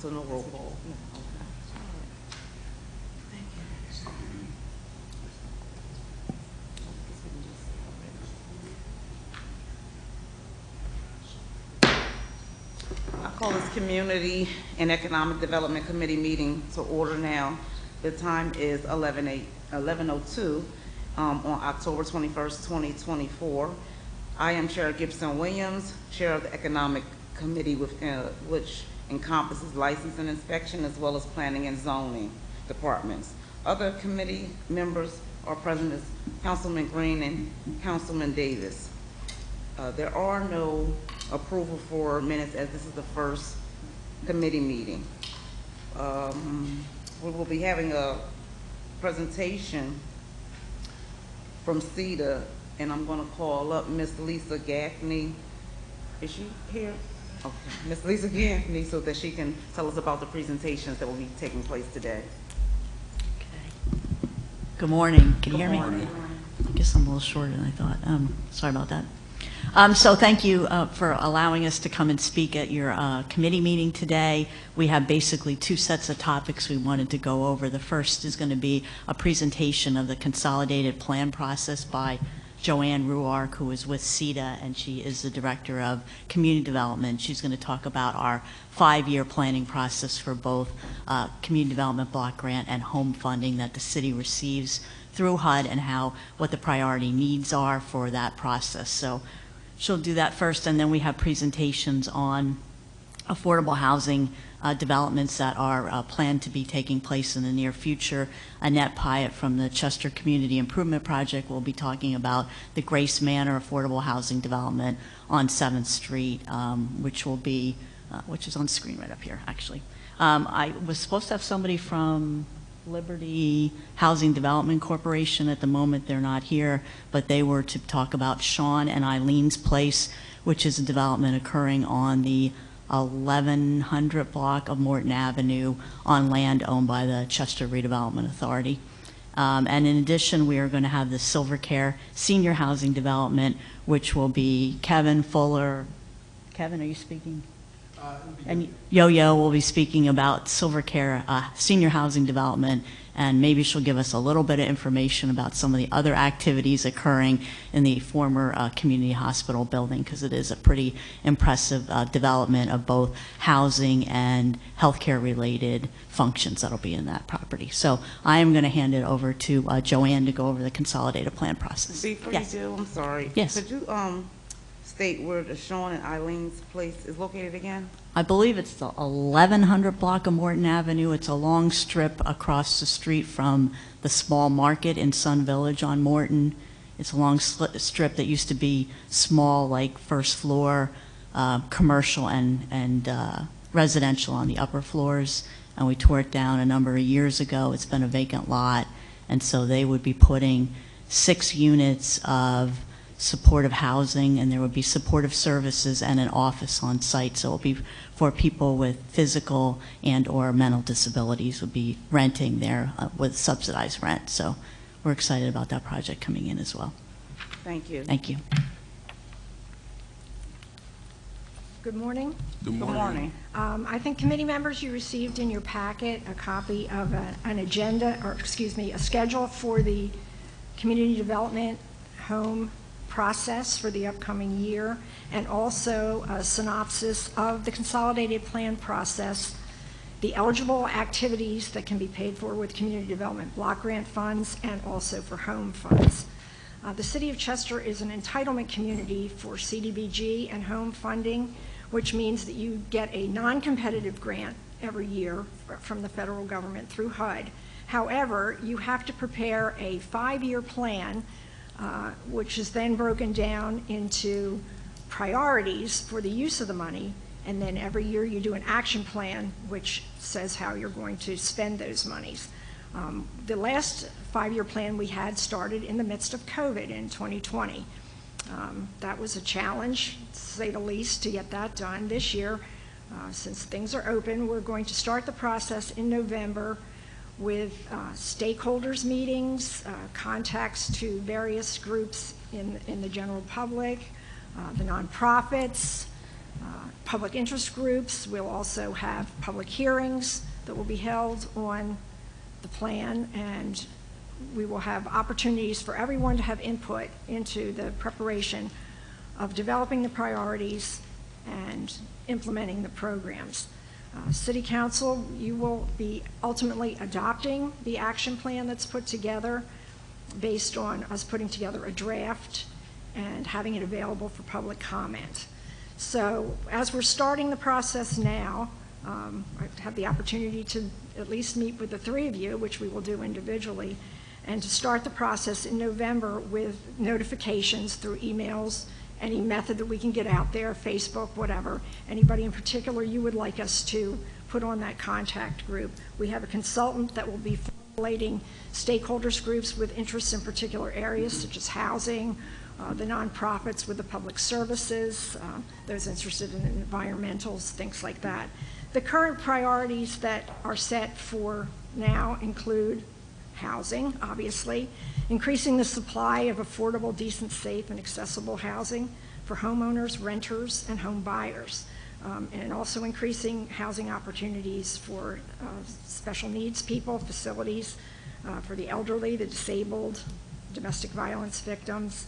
so no roll call. I call this Community and Economic Development Committee meeting to order now. The time is 11:02 on October 21st, 2024. I am Chair Gibson Williams, Chair of the Economic Committee, which encompasses license and inspection as well as planning and zoning departments. Other committee members are present as Councilman Green and Councilman Davis. There are no approval for minutes as this is the first committee meeting. We will be having a presentation from CEDA, and I'm going to call up Miss Lisa Gaffney. Is she here? Okay, Miss Lisa Gaffney, so that she can tell us about the presentations that will be taking place today. Okay. Good morning. Can you hear me? Good morning. I guess I'm a little shorter than I thought. Sorry about that. So thank you for allowing us to come and speak at your committee meeting today. We have basically two sets of topics we wanted to go over. The first is going to be a presentation of the consolidated plan process by Joanne Ruark, who is with CEDA, and she is the Director of Community Development. She's going to talk about our 5-year planning process for both Community Development Block Grant and home funding that the city receives through HUD, and what the priority needs are for that process. So she'll do that first, and then we have presentations on affordable housing developments that are planned to be taking place in the near future. Annette Pyatt from the Chester Community Improvement Project will be talking about the Grace Manor affordable housing development on 7th Street, which is on screen right up here, actually. I was supposed to have somebody from Liberty Housing Development Corporation. At the moment they're not here, but they were to talk about Sean and Eileen's Place, which is a development occurring on the 1100 block of Morton Avenue on land owned by the Chester Redevelopment Authority. And in addition, we are going to have the Silvercare Senior Housing Development, which will be Kevin Fuller. Kevin, are you speaking? And Yo-Yo will be speaking about Silvercare Senior Housing Development, and maybe she'll give us a little bit of information about some of the other activities occurring in the former community hospital building, because it is a pretty impressive development of both housing and healthcare related functions that'll be in that property. So I am going to hand it over to Joanne to go over the consolidated plan process. Before Yes. you do, I'm sorry. Yes. Could you state where the Sean and Eileen's Place is located again? I believe it's the 1100 block of Morton Avenue. It's a long strip across the street from the small market in Sun Village on Morton. It's a long strip that used to be small, like first floor, commercial and residential on the upper floors. And we tore it down a number of years ago. It's been a vacant lot. And so they would be putting 6 units of supportive housing, and there would be supportive services and an office on site. So it will be for people with physical and or mental disabilities would be renting there with subsidized rent. So we're excited about that project coming in as well. Thank you. Thank you. Good morning. Good morning. I think committee members, you received in your packet a copy of an agenda, or excuse me, a schedule for the community development home process for the upcoming year, and also a synopsis of the consolidated plan process, the eligible activities that can be paid for with community development block grant funds, and also for home funds. The City of Chester is an entitlement community for CDBG and home funding, which means that you get a non-competitive grant every year from the federal government through HUD. However, you have to prepare a 5-year plan which is then broken down into priorities for the use of the money, and then every year you do an action plan which says how you're going to spend those monies. The last 5-year plan we had started in the midst of COVID in 2020. That was a challenge, to say the least, to get that done. This year, since things are open, we're going to start the process in November with stakeholders meetings, contacts to various groups in the general public, the nonprofits, public interest groups. We'll also have public hearings that will be held on the plan, and we will have opportunities for everyone to have input into the preparation of developing the priorities and implementing the programs. City Council, you will be ultimately adopting the action plan that's put together based on us putting together a draft and having it available for public comment. So as we're starting the process now, I have the opportunity to at least meet with the three of you, which we will do individually, and to start the process in November with notifications through emails, any method that we can get out there, Facebook, whatever. Anybody in particular you would like us to put on that contact group. We have a consultant that will be formulating stakeholders groups with interests in particular areas such as housing, the nonprofits with the public services, those interested in environmentals, things like that. The current priorities that are set for now include housing, obviously, increasing the supply of affordable, decent, safe, and accessible housing for homeowners, renters, and home buyers, and also increasing housing opportunities for special needs people, facilities for the elderly, the disabled, domestic violence victims,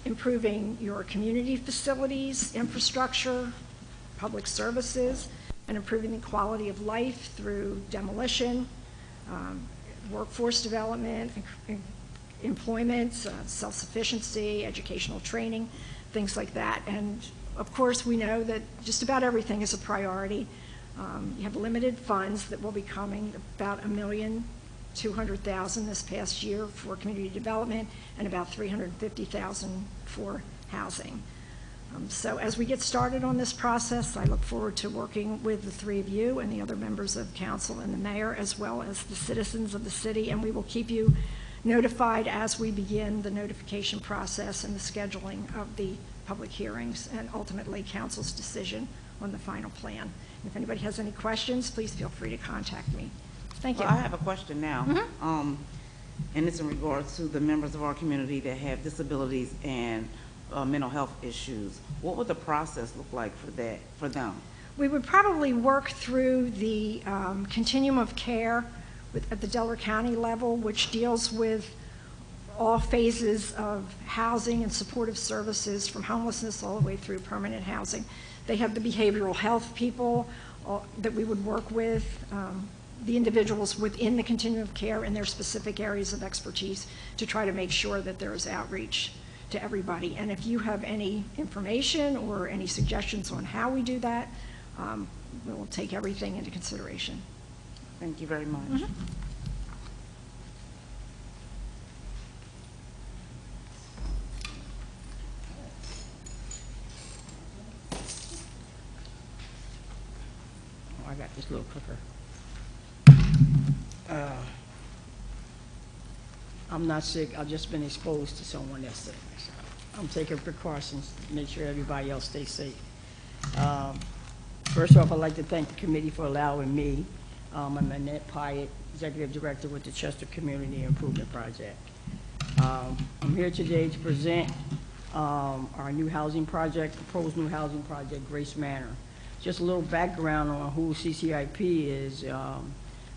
improving your community facilities, infrastructure, public services, and improving the quality of life through demolition, workforce development, employment, self-sufficiency, educational training, things like that. And of course, we know that just about everything is a priority. You have limited funds that will be coming, about $1,200,000 this past year for community development and about $350,000 for housing. So as we get started on this process, I look forward to working with the three of you and the other members of council and the mayor, as well as the citizens of the city, and we will keep you notified as we begin the notification process and the scheduling of the public hearings and ultimately council's decision on the final plan. If anybody has any questions, please feel free to contact me. Thank you. Well, I have a question now. And it's in regards to the members of our community that have disabilities and mental health issues. What would the process look like for them? We would probably work through the continuum of care at the Delaware County level, which deals with all phases of housing and supportive services from homelessness all the way through permanent housing. They have the behavioral health people that we would work with, the individuals within the continuum of care in their specific areas of expertise to try to make sure that there is outreach to everybody. And if you have any information or any suggestions on how we do that, we'll take everything into consideration. Thank you very much. I got this little clicker. I'm not sick. I've just been exposed to someone that's sick. So I'm taking precautions to make sure everybody else stays safe. First off, I'd like to thank the committee for allowing me. I'm Annette Pyatt, Executive Director with the Chester Community Improvement Project. I'm here today to present our new housing project, proposed new housing project, Grace Manor. Just a little background on who CCIP is.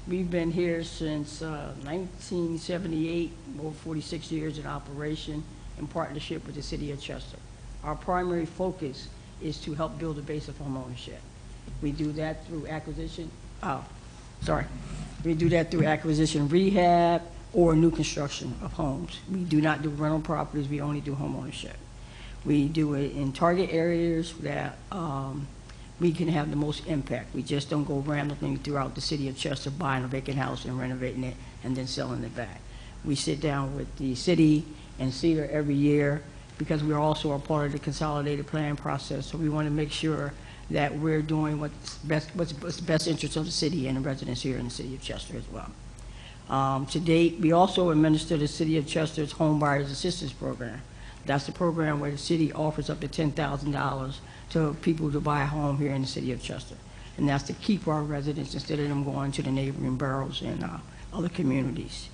We've been here since 1978, over 46 years in operation in partnership with the City of Chester. Our primary focus is to help build a base of home ownership. We do that through acquisition, we do that through acquisition, rehab, or new construction of homes. We do not do rental properties, we only do home ownership. We do it in target areas that we can have the most impact. We just don't go randomly throughout the City of Chester buying a vacant house and renovating it and then selling it back. We sit down with the city and CEDAR every year because we're also a part of the consolidated planning process. So we want to make sure that we're doing what's best interest of the city and the residents here in the City of Chester as well. To date, we also administer the City of Chester's Home Buyers Assistance Program. That's the program where the city offers up to $10,000 to people to buy a home here in the City of Chester. And that's to keep our residents instead of them going to the neighboring boroughs and other communities.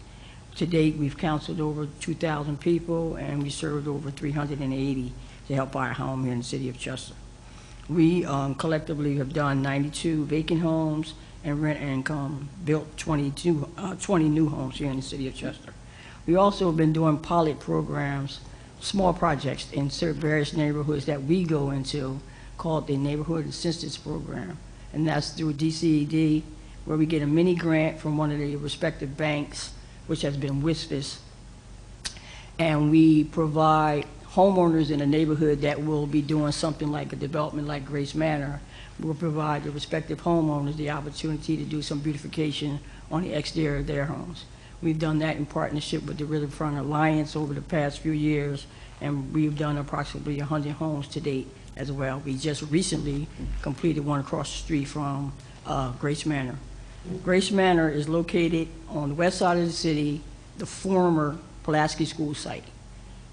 To date, we've counseled over 2,000 people and we served over 380 to help buy a home here in the City of Chester. We collectively have done 92 vacant homes and rent income, built 20 new homes here in the city of Chester. We also have been doing pilot programs, small projects in certain various neighborhoods that we go into called the Neighborhood Assistance Program. And that's through DCED, where we get a mini grant from one of the respective banks, which has been WSFS. And we provide homeowners in a neighborhood that will be doing something like a development like Grace Manor. We'll provide the respective homeowners the opportunity to do some beautification on the exterior of their homes. We've done that in partnership with the Riverfront Alliance over the past few years, and we've done approximately 100 homes to date as well. We just recently completed one across the street from Grace Manor. Grace Manor is located on the west side of the city, the former Pulaski School site.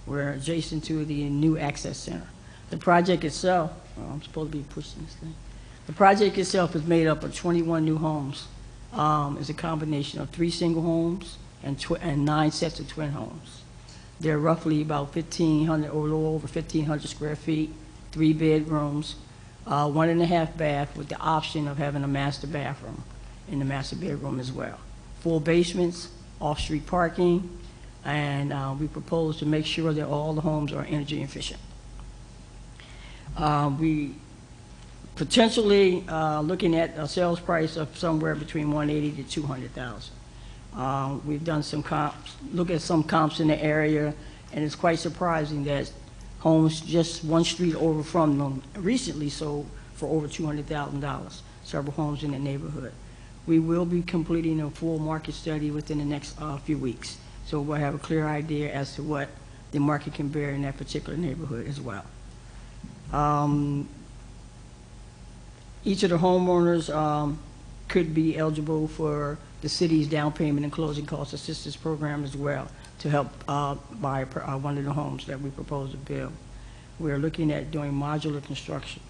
We're adjacent to the new Access Center. The project itself, I'm supposed to be pushing this thing. The project itself is made up of 21 new homes. It's a combination of 3 single homes and 9 sets of twin homes. They're roughly about 1,500 or a little over 1,500 square feet, 3 bedrooms, 1.5 bath with the option of having a master bathroom in the master bedroom as well. 4 basements, off-street parking, and we propose to make sure that all the homes are energy efficient. We potentially looking at a sales price of somewhere between $180,000 to $200,000. We've done some comps, look at some comps in the area, and it's quite surprising that homes just one street over from them recently sold for over $200,000, several homes in the neighborhood. We will be completing a full market study within the next few weeks. So we'll have a clear idea as to what the market can bear in that particular neighborhood as well. Each of the homeowners could be eligible for the city's down payment and closing cost assistance program as well to help buy one of the homes that we propose to build. We're looking at doing modular construction,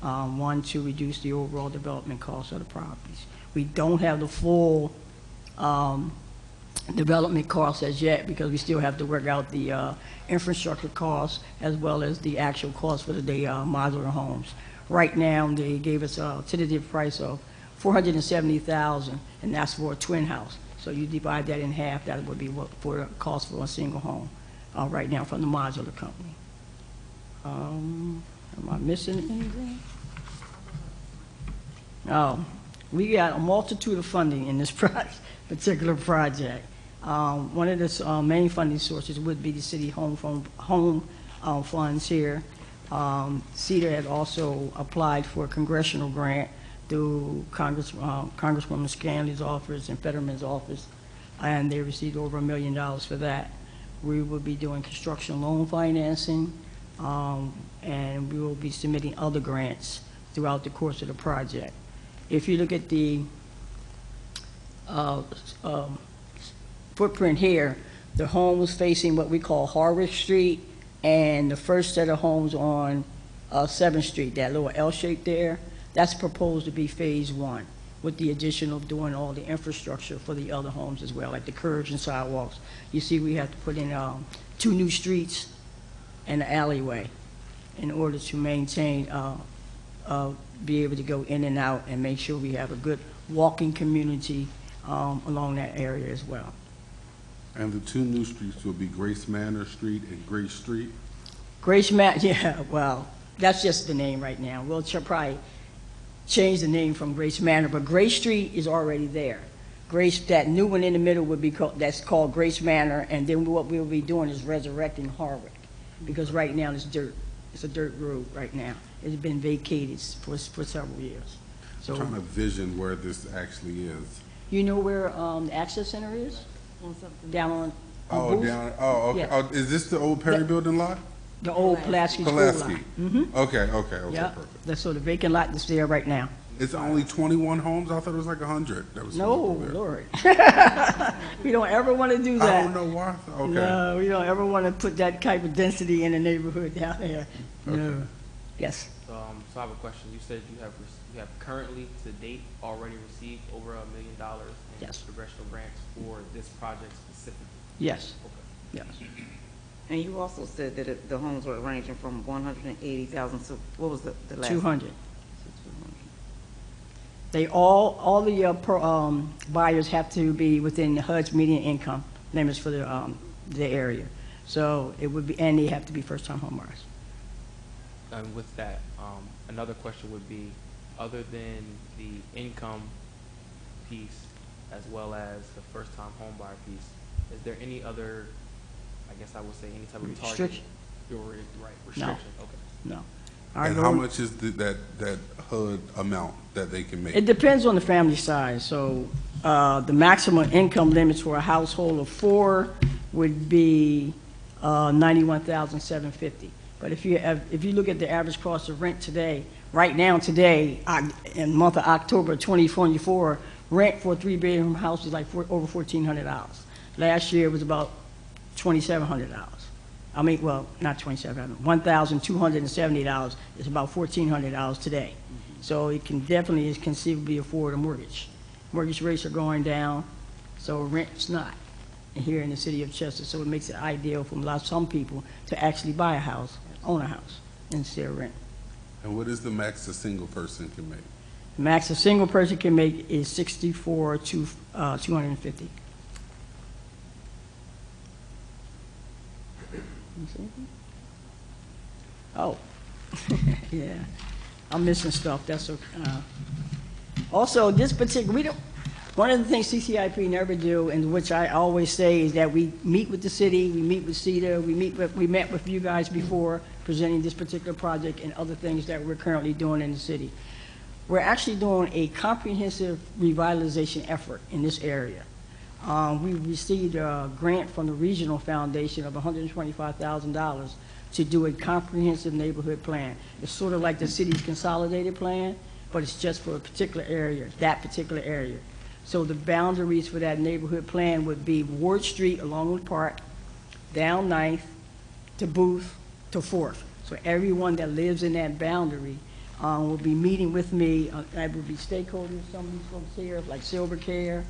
one to reduce the overall development cost of the properties. We don't have the full development costs as yet because we still have to work out the infrastructure costs as well as the actual cost for the modular homes. Right now, they gave us a tentative price of $470,000, and that's for a twin house. So you divide that in half, that would be what for the cost for a single home right now from the modular company. Am I missing anything? Oh, we got a multitude of funding in this particular project. One of the main funding sources would be the city home funds here. CEDA had also applied for a congressional grant through Congresswoman Scanley's office and Fetterman's office, and they received over $1 million for that. We will be doing construction loan financing, and we will be submitting other grants throughout the course of the project. If you look at the footprint here, the homes facing what we call Harvard Street and the first set of homes on 7th Street, that little L shape there, that's proposed to be phase 1 with the addition of doing all the infrastructure for the other homes as well, like the curbs and sidewalks. You see we have to put in 2 new streets and an alleyway in order to maintain, be able to go in and out and make sure we have a good walking community along that area as well. And the 2 new streets will be Grace Manor Street and Grace Street? Grace Manor, yeah, well, that's just the name right now. We'll probably change the name from Grace Manor, but Grace Street is already there. Grace, that new one in the middle would be called, that's called Grace Manor, and then what we'll be doing is resurrecting Harvard, because right now it's dirt. It's a dirt road right now. It's been vacated for several years. So, I'm trying to vision where this actually is. you know where the Access Center is? Down on Oh, Booth? down, oh, okay. Yeah. Oh, is this the old Perry Yeah. Building lot? The old Pulaski School lot. Pulaski? Mm-hmm. Okay, Yeah, perfect. that's so the vacant lot that's there right now. It's only 21 homes? I thought it was like 100 that was No, sold over there. Lord. We don't ever want to do I that. don't know why. Okay. No, we don't ever want to put that type of density in the neighborhood down there. No. Okay. Yes. So I have a question. You said you have currently to date already received over $1 million in Yes. congressional grants for this project specifically. Yes. Okay. Yes. And you also said that the homes were ranging from 180,000 to, what was the last? 200. They all the buyers have to be within the HUD's median income limits for the area. So it would be, and they have to be first-time homebuyers. And with that, another question would be, other than the income piece as well as the first-time homebuyer piece, is there any other, I guess I would say, any type of target? Restriction? You're right, restriction, okay. No. Our And goal- how much is that HUD amount that they can make? It depends on the family size. So the maximum income limits for a household of 4 would be $91,750. But if you look at the average cost of rent today, right now today, in the month of October 2024, rent for a 3-bedroom house is like over $1,400. Last year it was about $2,700. I mean, well, not $2,700, $1,270 is about $1,400 today. So it can definitely conceivably afford a mortgage. Mortgage rates are going down, so rent's not here in the city of Chester. So it makes it ideal for some people to actually buy a house, own a house, instead of rent. And what is the max a single person can make? The max a single person can make is $64,250 to $250. Oh, yeah, I'm missing stuff, that's okay. Also, this particular, one of the things CCIP never do, and which I always say, is that we meet with the city, we meet with CETA, we met with you guys before presenting this particular project and other things that we're currently doing in the city. We're actually doing a comprehensive revitalization effort in this area. We received a grant from the Regional Foundation of $125,000 to do a comprehensive neighborhood plan. It's sort of like the city's consolidated plan, but it's just for a particular area, that particular area. So the boundaries for that neighborhood plan would be Ward Street along with Park, down 9th to Booth to 4th. So everyone that lives in that boundary will be meeting with me. I will be stakeholders, some of these folks here, like Silver Care,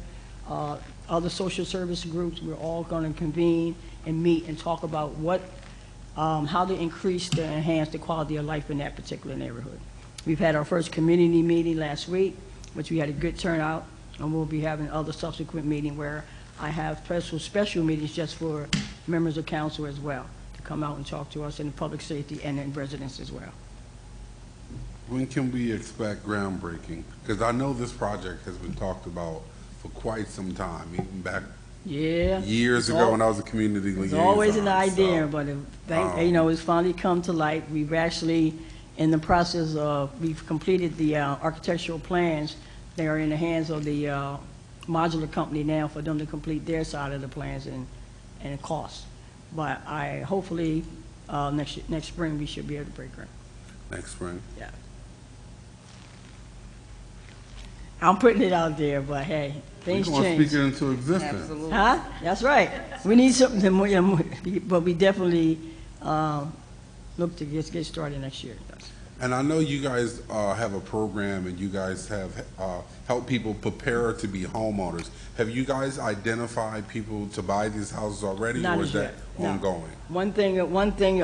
other social service groups. We're all going to convene and meet and talk about how to increase to enhance the quality of life in that particular neighborhood. We've had our first community meeting last week, which we had a good turnout, and we'll be having other subsequent meetings where I have special meetings just for members of council as well, to come out and talk to us in public safety and in residents as well. When can we expect groundbreaking? Because I know this project has been talked about for quite some time, even back Yeah. years ago when I was a community liaison. It's always an idea, so, but it's finally come to light. We've actually, in the process of, we've completed the architectural plans. They are in the hands of the modular company now for them to complete their side of the plans and costs. But hopefully, next spring, we should be able to break ground. Next spring. Yeah. I'm putting it out there, but hey, things We're going to change. speak it into existence. Absolutely. Huh? That's right. We need something more, but we definitely look to get started next year. And I know you guys have a program and you guys have helped people prepare to be homeowners. Have you guys identified people to buy these houses already, Not or as is that yet, no. ongoing? One thing,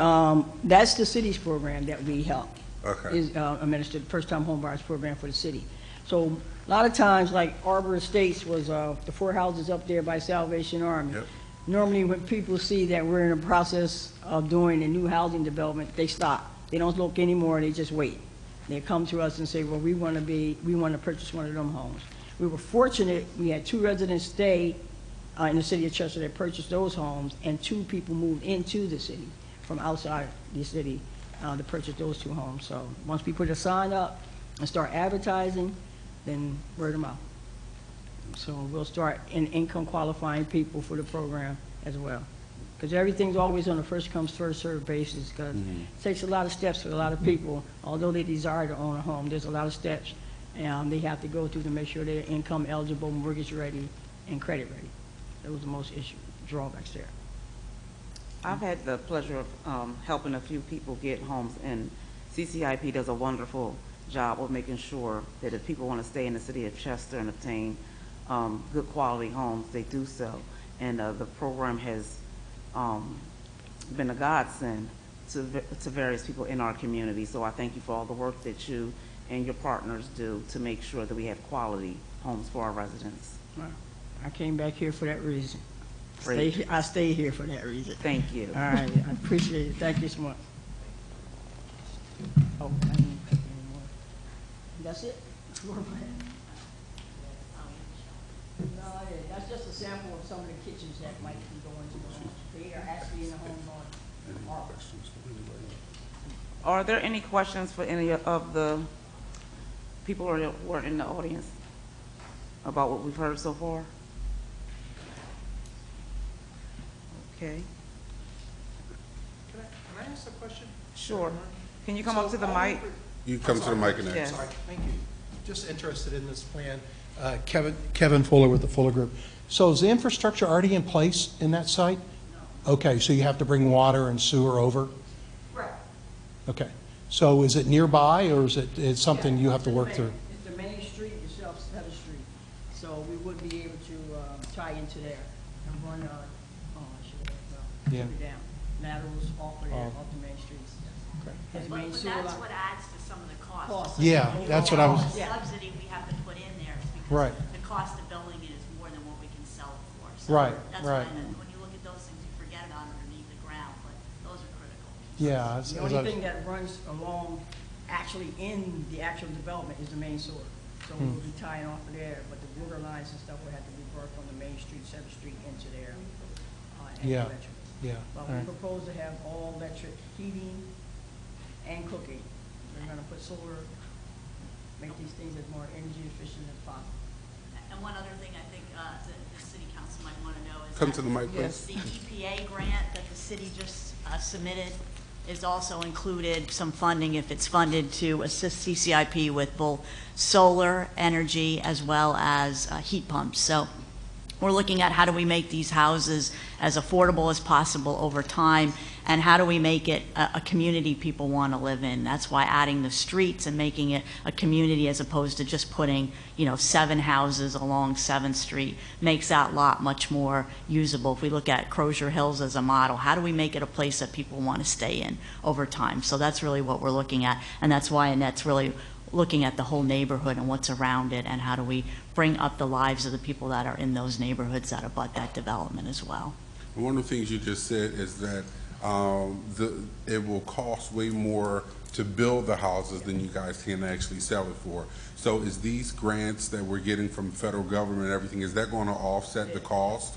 that's the city's program that we help. Okay. Is administered, first-time homebuyers program for the city. So a lot of times, like Arbor Estates was the 4 houses up there by Salvation Army. Yep. Normally, when people see that we're in the process of doing a new housing development, they stop. They don't look anymore, they just wait. They come to us and say, well, we want to purchase one of them homes. We were fortunate, we had 2 residents stay in the city of Chester that purchased those homes, and 2 people moved into the city from outside the city to purchase those 2 homes. So once we put a sign up and start advertising, then word them out. So we'll start income qualifying people for the program as well. Because everything's always on a first come, first served basis, because it takes a lot of steps for a lot of people. Although they desire to own a home, there's a lot of steps they have to go through to make sure they're income eligible, mortgage ready, and credit ready. Those are the most drawbacks there. I've had the pleasure of helping a few people get homes, and CCIP does a wonderful job of making sure that if people want to stay in the city of Chester and obtain good quality homes, they do so. And the program has been a godsend to various people in our community. So I thank you for all the work that you and your partners do to make sure that we have quality homes for our residents. Well, I came back here for that reason. Great. I stayed here for that reason. Thank you. All right, I appreciate it. Thank you so much. Oh, I didn't pick any more. That's it? No, yeah, that's just a sample of some of the kitchens that might be going to the homes. They are actually in the homes on. Are there any questions for any of the people who are in the audience about what we've heard so far? Okay, Can I ask a question? sure. Can you come up to the So, mic? You come to the mic and Yes. ask. Sorry, thank you. Just interested in this plan. Kevin Fuller with the Fuller Group. So is the infrastructure already in place in that site? No. Okay, so you have to bring water and sewer over? Right. Okay. So is it nearby, or is it's something you have to work through? It's the main street itself, Center Street. So we would be able to tie into there and run, Yeah. it down, laterals off of there, Oh. off the main streets. Okay. Because the main But sewer that's line- what adds to some of the costs. Costs. Yeah, that's what I was, The subsidy we have to put in there is Right. because the cost of building it is more than what we can sell it for. So Right, that's right. why when you look at those things, you forget about underneath the ground, but those are critical. yeah. The only thing that runs along, actually in the actual development is the main sewer. So we'll be tying off of there, but the water lines and stuff will have to be worked on the main street, Center Street into there. And Yeah. electric. Yeah, But all we right. propose to have all electric heating and cooking. We're gonna put solar, make these things as more energy efficient as possible. And one other thing I think the city council might want to know is Come that to the mic, Yes. please. the EPA grant that the city just submitted is also included some funding, if it's funded, to assist CCIP with both solar energy as well as heat pumps. So we're looking at how do we make these houses as affordable as possible over time, and how do we make it a community people want to live in. That's why adding the streets and making it a community as opposed to just putting, 7 houses along 7th Street makes that lot much more usable. If we look at Crozier Hills as a model, how do we make it a place that people want to stay in over time? So that's really what we're looking at, and that's why Annette's really looking at the whole neighborhood and what's around it, and how do we bring up the lives of the people that are in those neighborhoods that abut that development as well. One of the things you just said is that it will cost way more to build the houses than you guys can actually sell it for. So is these grants that we're getting from federal government and everything, is that going to offset the cost?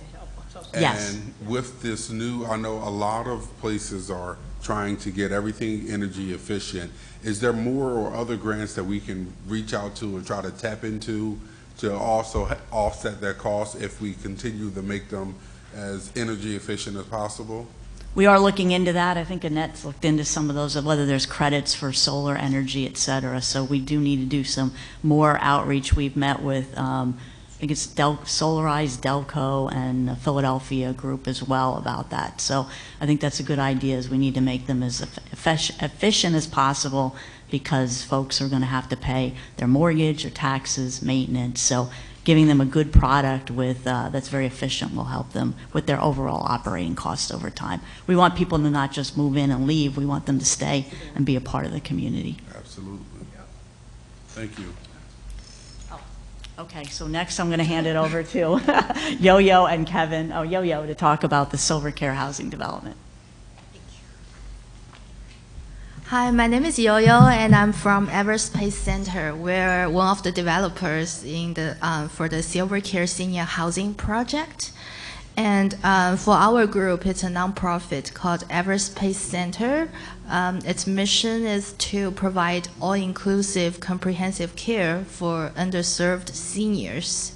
Yes. And with this new, I know a lot of places are trying to get everything energy efficient. Is there more or other grants that we can reach out to and try to tap into to also offset that cost if we continue to make them as energy efficient as possible? We are looking into that. I think Annette's looked into some of those, of whether there's credits for solar energy, et cetera. So we do need to do some more outreach. We've met with, I think it's Solarize, Delco, and the Philadelphia group as well about that. So I think that's a good idea, is we need to make them as efficient as possible, because folks are going to have to pay their mortgage, their taxes, maintenance. So giving them a good product with that's very efficient will help them with their overall operating costs over time. We want people to not just move in and leave. We want them to stay and be a part of the community. Absolutely. Thank you. Okay, so next I'm going to hand it over to Yo-Yo and Kevin, Yo-Yo, to talk about the Silver Care housing development. Hi, my name is Yo-Yo, and I'm from Everspace Center. We're one of the developers in the for the Silver Care Senior Housing Project. And for our group, it's a nonprofit called Everspace Center. Its mission is to provide all-inclusive, comprehensive care for underserved seniors.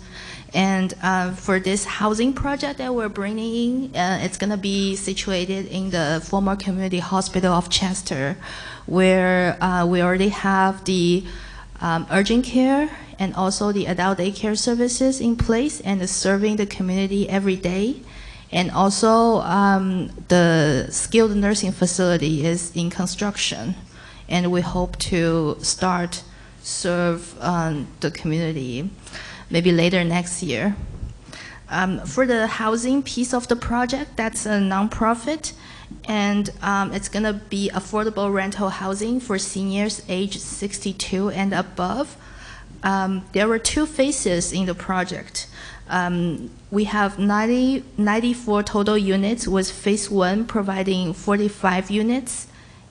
And for this housing project that we're bringing in, it's going to be situated in the former community hospital of Chester, where we already have the urgent care and also the adult daycare services in place and serving the community every day. And also the skilled nursing facility is in construction, and we hope to start serve the community maybe later next year. For the housing piece of the project, that's a nonprofit, and it's going to be affordable rental housing for seniors age 62 and above. There were 2 phases in the project. We have 94 total units, with phase 1 providing 45 units,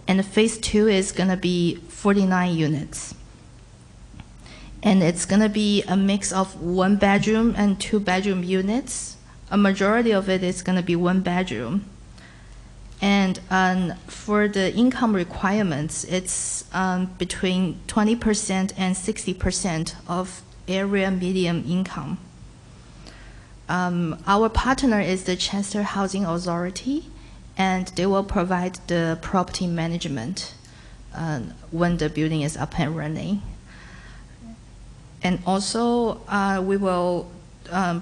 and phase 2 is going to be 49 units. And it's going to be a mix of 1-bedroom and 2-bedroom units. A majority of it is going to be 1-bedroom. And for the income requirements, it's between 20% and 60% of area median income. Our partner is the Chester Housing Authority, and they will provide the property management when the building is up and running. And also, we will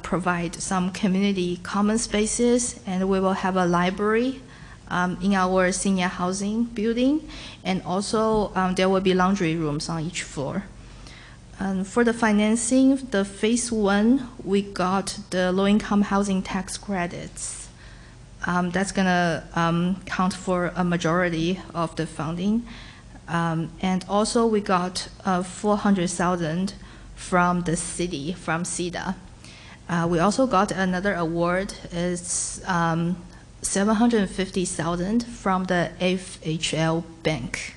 provide some community common spaces, and we will have a library in our senior housing building, and also there will be laundry rooms on each floor. For the financing, the phase 1, we got the low-income housing tax credits. That's gonna count for a majority of the funding. And also we got $400,000 from the city, from CEDA. We also got another award, it's $750,000 from the FHL Bank.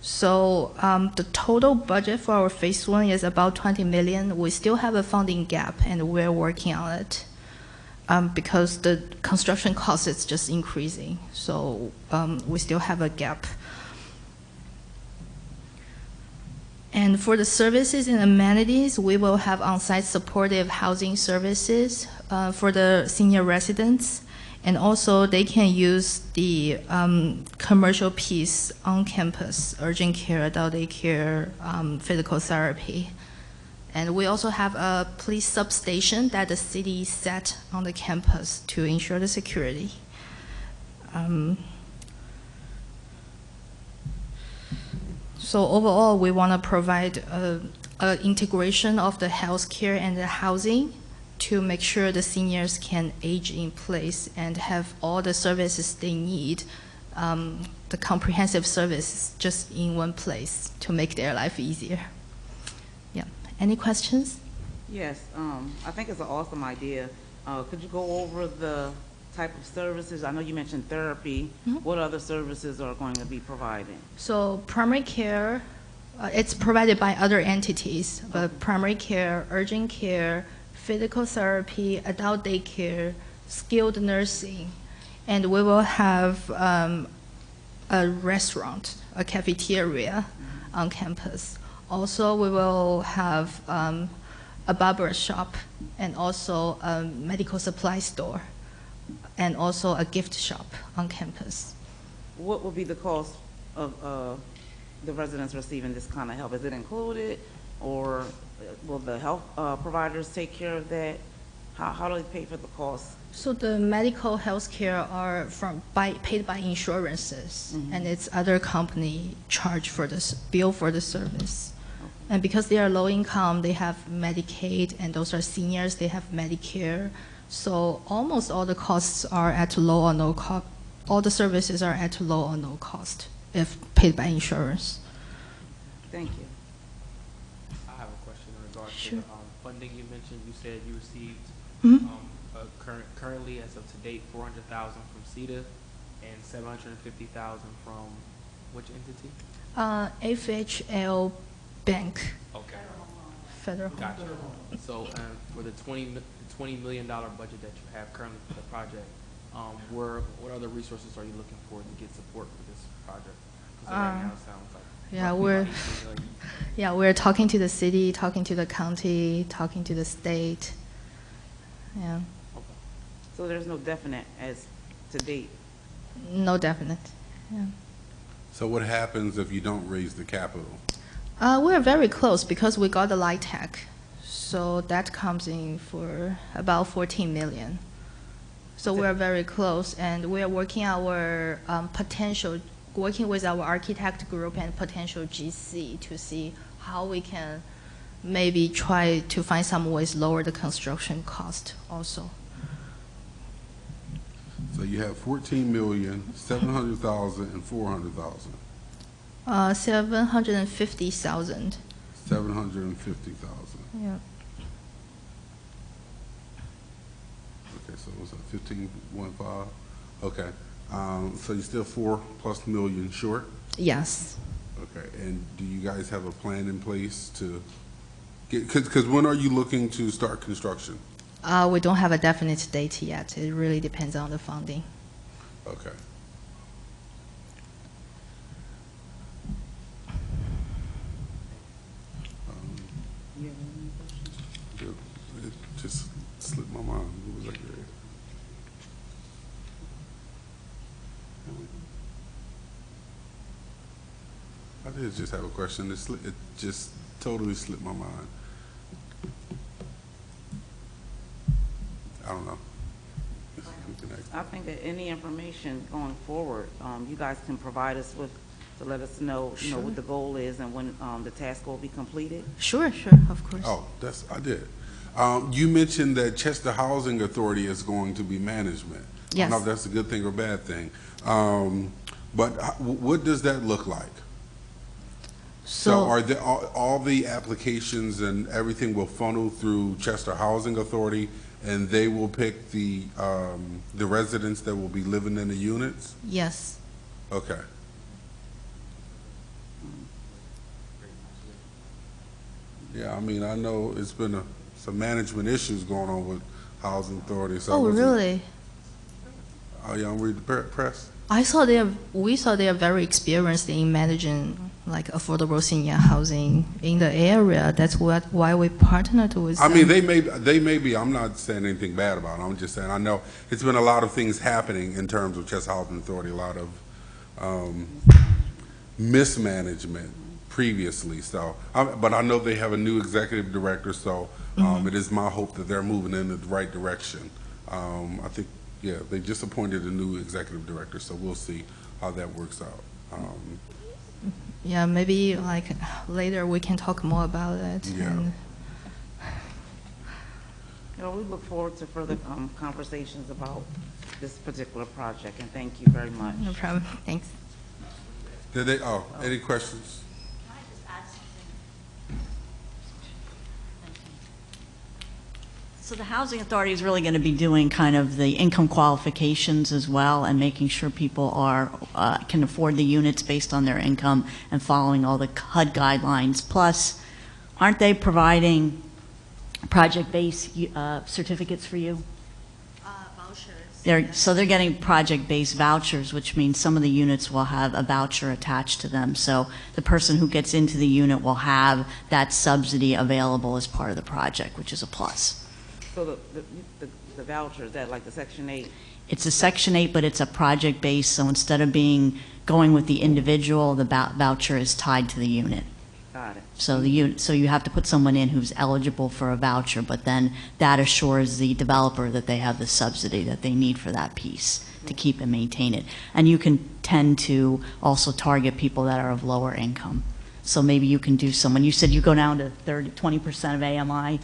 So the total budget for our phase 1 is about $20 million. We still have a funding gap, and we're working on it because the construction cost is just increasing. So we still have a gap. And for the services and amenities, we will have on-site supportive housing services for the senior residents. And also they can use the commercial piece on campus, urgent care, adult daycare, physical therapy. And we also have a police substation that the city set on the campus to ensure the security. So overall, we want to provide an integration of the healthcare and the housing to make sure the seniors can age in place and have all the services they need, the comprehensive services just in one place to make their life easier. Yeah. Any questions? Yes, I think it's an awesome idea. Could you go over the type of services? I know you mentioned therapy. What other services are going to be provided? So primary care, it's provided by other entities, but primary care, urgent care, physical therapy, adult daycare, skilled nursing, and we will have a restaurant, a cafeteria on campus. Also, we will have a barber shop and also a medical supply store, and also a gift shop on campus. What will be the cost of the residents receiving this kind of help? Is it included, or will the health providers take care of that? How do they pay for the cost? So the medical health care are paid by insurances, and it's other company charge for this bill for the service. And because they are low income, they have Medicaid, and those are seniors, they have Medicare. So almost all the costs are at low or no cost. All the services are at low or no cost if paid by insurance. Thank you. I have a question in regards Sure. to the funding you mentioned. You said you received currently, as of to date, $400,000 from CEDA and $750,000 from which entity? FHL Bank, Okay, Federal. gotcha. So for the $20 million budget that you have currently for the project, what other resources are you looking for to get support for this project? 'Cause right now it sounds like Yeah, roughly we're about 18 million. yeah, we're talking to the city, talking to the county, talking to the state. Yeah, Okay. So there's no definite as to date? no definite. Yeah. So what happens if you don't raise the capital? We're very close because we got the LIHTC, so that comes in for about 14 million. So we're very close, and we're working our working with our architect group and potential GC to see how we can maybe try to find some ways lower the construction cost also. So you have 14,700,000 and 400,000. 750,000. 750,000. Yeah. Okay, so what's that, 15.5? Okay, so you're still 4+ million short? Yes. Okay, and do you guys have a plan in place to get, because when are you looking to start construction? We don't have a definite date yet. It really depends on the funding. Okay. It just slipped my mind. What was I getting? I did just have a question. It just totally slipped my mind. I don't know. I think that any information going forward, you guys can provide us with, to let us know, you know, what the goal is and when, the task will be completed. Sure, sure, of course. Oh, I did. You mentioned that Chester Housing Authority is going to be management. I don't know Yes. if that's a good thing or bad thing. But what does that look like? So are the, all the applications and everything will funnel through Chester Housing Authority, and they will pick the residents that will be living in the units? Yes. Okay. Yeah, I mean, I know it's been some management issues going on with Housing Authority. So I Oh, wasn't- really? Oh, y'all read the press? We saw they are very experienced in managing like affordable senior housing in the area. That's why we partnered with I them. mean, they may be, I'm not saying anything bad about it. I'm just saying, I know it's been a lot of things happening in terms of Chester Housing Authority, a lot of mismanagement previously. So, but I know they have a new executive director, so it is my hope that they're moving in the right direction. I think, yeah, they just appointed a new executive director, so we'll see how that works out. Yeah, maybe like later we can talk more about it. Yeah. And You know, we look forward to further, conversations about this particular project, and thank you very much. no problem. Thanks. Did they, any questions? Can I just add something? So the Housing Authority is really going to be doing kind of the income qualifications as well, and making sure people are, can afford the units based on their income and following all the HUD guidelines. Plus, aren't they providing project-based certificates for you? Vouchers. So they're getting project-based vouchers, which means some of the units will have a voucher attached to them. So the person who gets into the unit will have that subsidy available as part of the project, which is a plus. So the voucher, is that like the Section 8? It's a Section 8, but it's a project-based, so instead of going with the individual, the voucher is tied to the unit. Got it. So so you have to put someone in who's eligible for a voucher, but then that assures the developer that they have the subsidy that they need for that piece to keep and maintain it. And you can tend to also target people that are of lower income. So maybe you can do someone, you said you go down to 20% of AMI,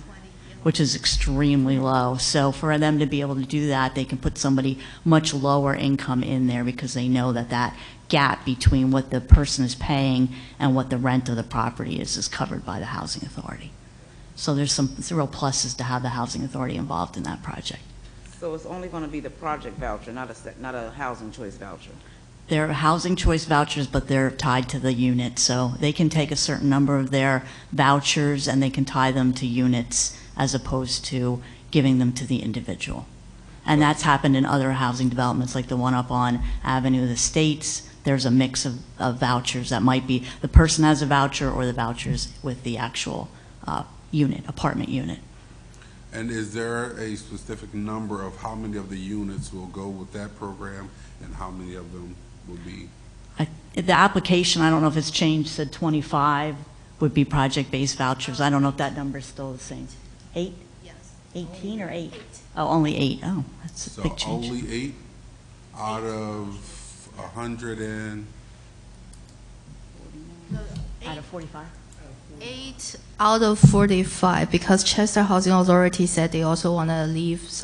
which is extremely low. So for them to be able to do that, they can put somebody much lower income in there because they know that that gap between what the person is paying and what the rent of the property is covered by the Housing Authority. So there's some real pluses to have the Housing Authority involved in that project. So it's only going to be the project voucher, not a housing choice voucher? They're housing choice vouchers, but they're tied to the unit. So they can take a certain number of their vouchers and they can tie them to units as opposed to giving them to the individual. And that's happened in other housing developments, like the one up on Avenue of the States. There's a mix of vouchers that might be the person has a voucher or the vouchers with the actual apartment unit. And is there a specific number of how many of the units will go with that program and how many of them will be? The application, I don't know if it's changed, said 25 would be project-based vouchers. I don't know if that number is still the same. 8? Yes. 18 or 8? Oh, only 8. Oh, that's a So big change. only 8 out of 100 and, Out of 45? 8 out of 45, because Chester Housing Authority said they also want to leave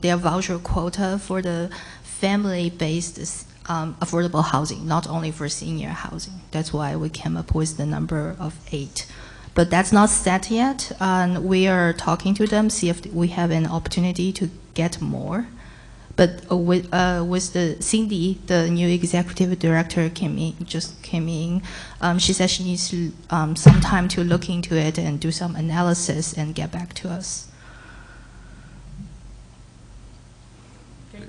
their voucher quota for the family-based affordable housing, not only for senior housing. That's why we came up with the number of 8. But that's not set yet, and we are talking to them, see if we have an opportunity to get more. But with the Cindy, the new executive director came in. She said she needs to, some time to look into it and do some analysis and get back to us. Can you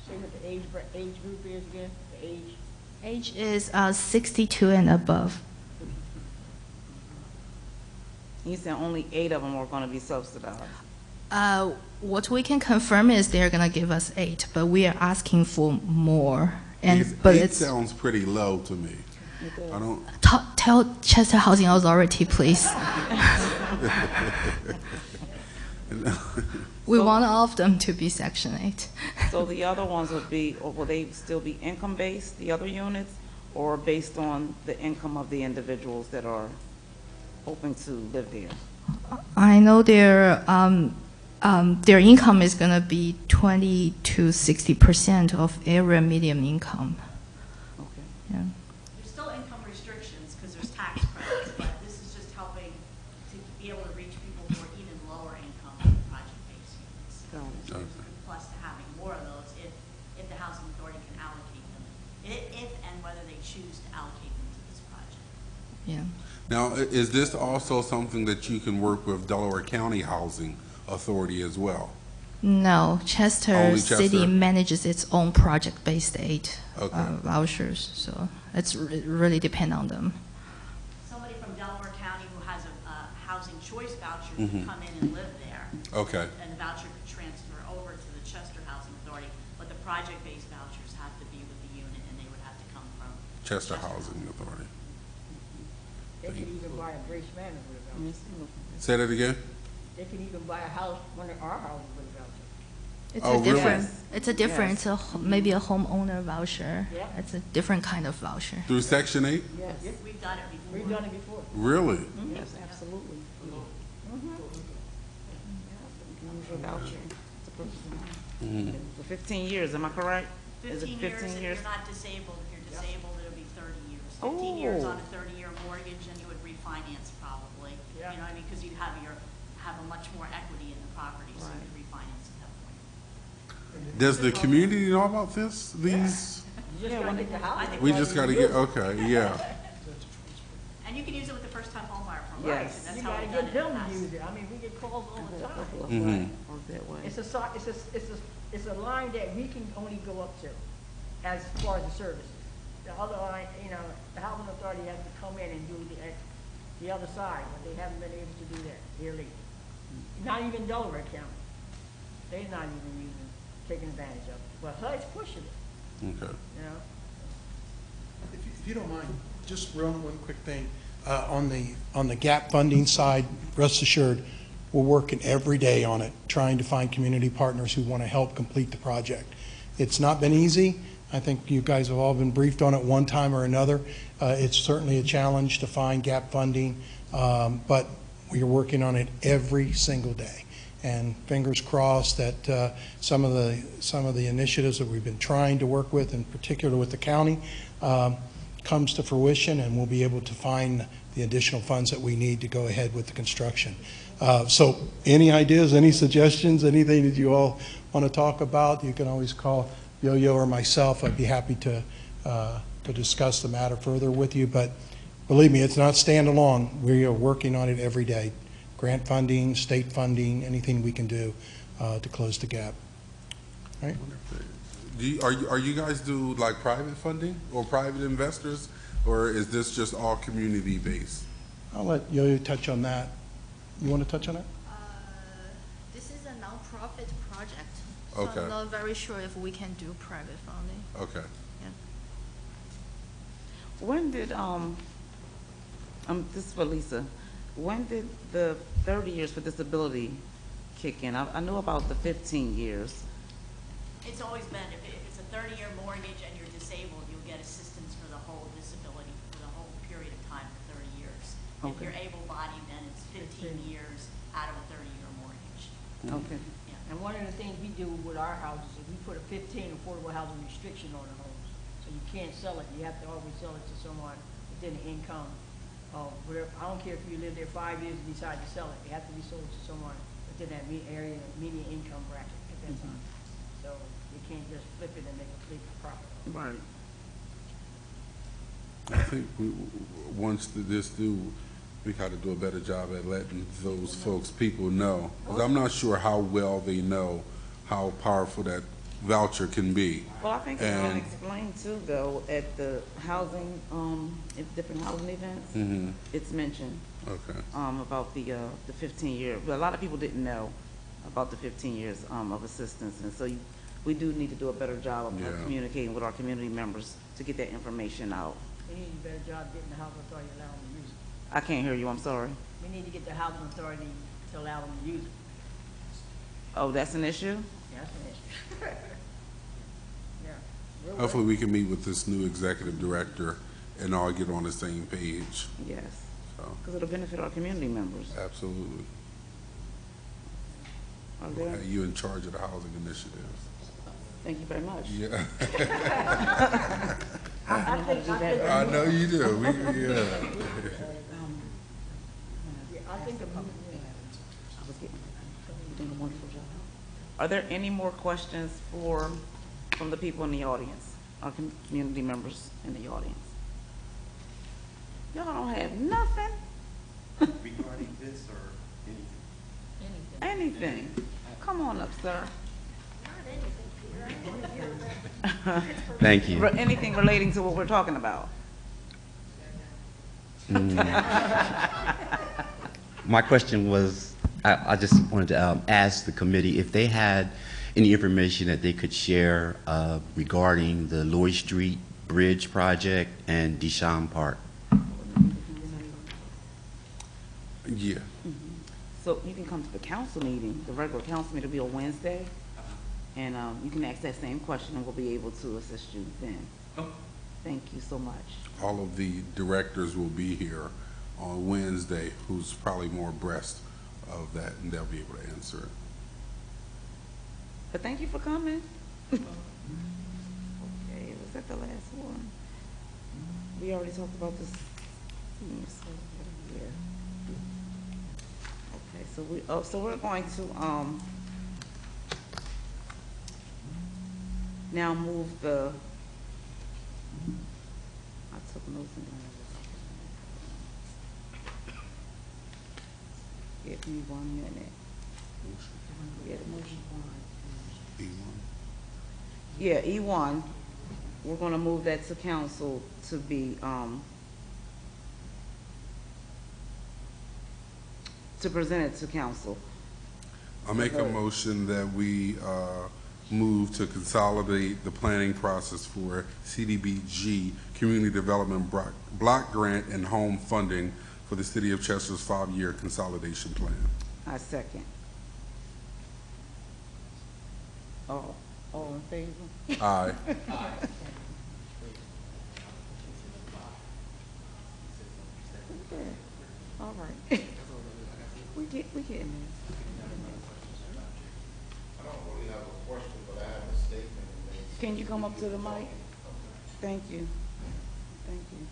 say what the age group is again? The age? Age is 62 and above. You said only 8 of them are going to be subsidized. What we can confirm is they're going to give us 8, but we are asking for more. But 8 it's sounds pretty low to me. I don't, tell Chester Housing Authority, please. We want all of them to be Section 8. So the other ones would be, or will they still be income-based, the other units, or based on the income of the individuals that are hoping to live there? I know their income is going to be 20 to 60% of area median income. Okay. Yeah. There's still income restrictions because there's tax credits, but this is just helping to be able to reach people who are even lower income than project-based units. Got it. So there's a good plus to having more of those if the housing authority can allocate them, if and whether they choose to allocate them to this project. Yeah. now, is this also something that you can work with Delaware County Housing Authority as well? No, Chester Only City Chester. manages its own project-based aid Okay. vouchers, so it really depend on them. Somebody from Delaware County who has a housing choice voucher can come in and live there, Okay, and the voucher could transfer over to the Chester Housing Authority, but the project-based vouchers have to be with the unit, and they would have to come from Chester Housing Authority. They can even buy a Grace Manor with a voucher. Say that again? They can even buy a house, one of our houses with a voucher. It's Oh, a really? different, Yes. it's a different, Yes. it's a, maybe a homeowner voucher. Yeah. It's a different kind of voucher. Through Section 8? Yes. We've done it before. We've done it before. Really? Yes, absolutely. Use your voucher to purchase a home. For 15 years, am I correct? Is it 15 years, 15 if years? you're not disabled, if you're disabled, it'll be 30 years. 15 years Oh. on a 30-year mortgage, and you would refinance probably. Yeah. You know what I mean? Because you'd have a much more equity in the property, so you Right. could refinance at that point. Does the community know about this? These? You just gotta get the house. We just gotta get, okay, yeah. And you can use it with the first-time home buyer from Yes. Rice, and that's You how gotta we've done get it in them the to past. use it. I mean, we get calls all the time. Work that way. It's a line that we can only go up to as far as the services. The other line, the housing authority has to come in and do the other side, but they haven't been able to do that here lately. Not even Delaware County. They're not even taking advantage of it. But HUD's pushing it, Okay. you know? If you don't mind, just one quick thing. On the gap funding side, rest assured, we're working every day on it, trying to find community partners who want to help complete the project. It's not been easy. I think you guys have all been briefed on it one time or another. It's certainly a challenge to find gap funding, but we are working on it every single day. And fingers crossed that some of the initiatives that we've been trying to work with, in particular with the county, comes to fruition, and we'll be able to find the additional funds that we need to go ahead with the construction. So any ideas, any suggestions, anything that you all want to talk about, you can always call Yo-Yo or myself. I'd be happy to discuss the matter further with you. But believe me, it's not standalone. We are working on it every day. Grant funding, state funding, anything we can do to close the gap. All right? Are you guys do like private funding or private investors, or is this just all community based? I'll let Yo-Yo touch on that. You want to touch on it? This is a nonprofit project, so I'm Okay. I'm not very sure if we can do private funding. Okay. When did, this is for Lisa, when did the 30 years for disability kick in? I knew about the 15 years. It's always been, if it's a 30-year mortgage and you're disabled, you'll get assistance for the whole disability, for the whole period of time for 30 years. If Okay. you're able-bodied, then it's 15 years out of a 30-year mortgage. Okay. And one of the things we do with our houses is we put a 15 affordable housing restriction on the homes. So you can't sell it, you have to always sell it to someone within the income of whatever. I don't care if you live there 5 years and decide to sell it, it has to be sold to someone within that area, median income bracket at that time. So you can't just flip it and make a big profit. Right. I think once this do, we got to do a better job at letting those people know. 'Cause I'm not sure how well they know how powerful that voucher can be. Well, I think it's And- explained too, though, at the housing, at different housing events. Mhm. It's mentioned, Okay. about the 15-year, but a lot of people didn't know about the 15 years, of assistance. And so we do need to do a better job of Yeah. communicating with our community members to get that information out. We need to do a better job getting the housing authority to allow them to use it. I can't hear you, I'm sorry. We need to get the housing authority to allow them to use it. Oh, that's an issue? Yeah, that's an issue. Yeah. We're Hopefully, we can meet with this new executive director and all get on the same page. Yes, So, because it'll benefit our community members. absolutely. Are there? You in charge of the housing initiative. Thank you very much. Yeah. I think I know you do. Yeah. I think the I was getting, you're doing a wonderful job. Are there any more questions from the people in the audience, our community members in the audience? Y'all don't have nothing? Regarding this or anything? Anything? Come on up, sir. Thank you. Anything relating to what we're talking about? My question was, I just wanted to ask the committee if they had any information that they could share regarding the Lloyd Street Bridge project and Deschamps Park. Yeah. So you can come to the council meeting, the regular council meeting will be on Wednesday, and you can ask that same question, and we'll be able to assist you then. Thank you so much. All of the directors will be here on Wednesday, who's probably more abreast of that, and they'll be able to answer it. But thank you for coming. Okay, was that the last one? We already talked about this. Yeah. Okay, so we're going to, now move the, I took notes and give me 1 minute. Yeah, the motion. Yeah, E1, we're gonna move that to council to be, to present it to council. I'll make a motion that we move to consolidate the planning process for CDBG Community Development Block Grant and Home Funding for the City of Chester's 5-year consolidation plan. I second. All in favor? Aye. All right. We getting there. I don't really have a question, but I have a statement to make. Can you come up to the mic? Thank you. Thank you.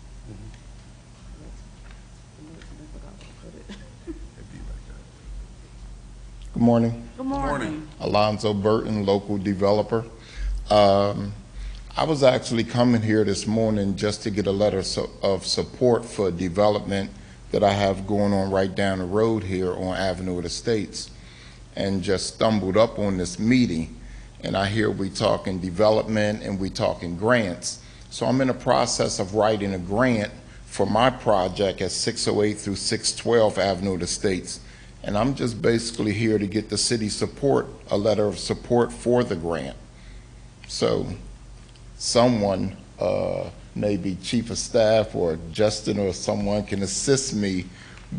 Good morning. Good morning. Alonzo Burton, local developer. I was actually coming here this morning just to get a letter of support for development that I have going on right down the road here on Avenue of the States, and just stumbled up on this meeting, and I hear we talking development and we talking grants. So I'm in the process of writing a grant for my project at 608 through 612 Avenue of the States. And I'm just basically here to get the city support, a letter of support for the grant. So someone, maybe chief of staff or Justin or someone, can assist me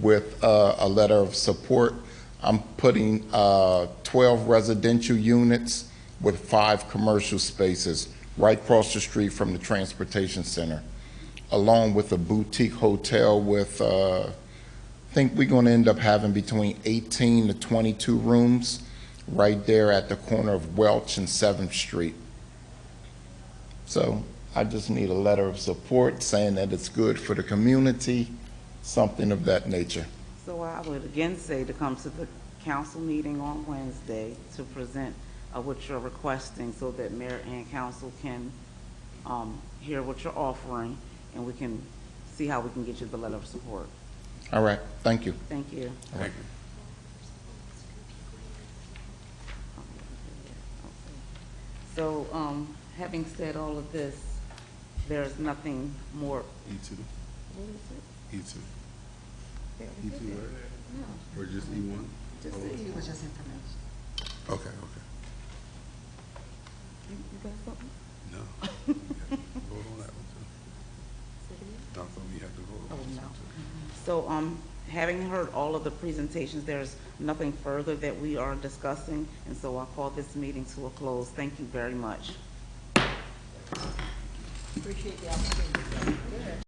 with a letter of support. I'm putting 12 residential units with 5 commercial spaces right across the street from the transportation center, along with a boutique hotel with think we're going to end up having between 18 to 22 rooms right there at the corner of Welch and 7th Street. So I just need a letter of support saying that it's good for the community, something of that nature. So I would again say to come to the council meeting on Wednesday to present what you're requesting so that mayor and council can hear what you're offering, and we can see how we can get you the letter of support. All right, thank you. Thank you. Thank you. So, having said all of this, there's nothing more. E2, What is it? E2, Yeah, we did E2, it. right? No, Or just E1? just Oh, it. It was just information. Okay, okay. You got something? No. Vote on that one too. No, I thought we had to vote on this one too. So, having heard all of the presentations, there's nothing further that we are discussing, and so I'll call this meeting to a close. Thank you very much. Appreciate the opportunity.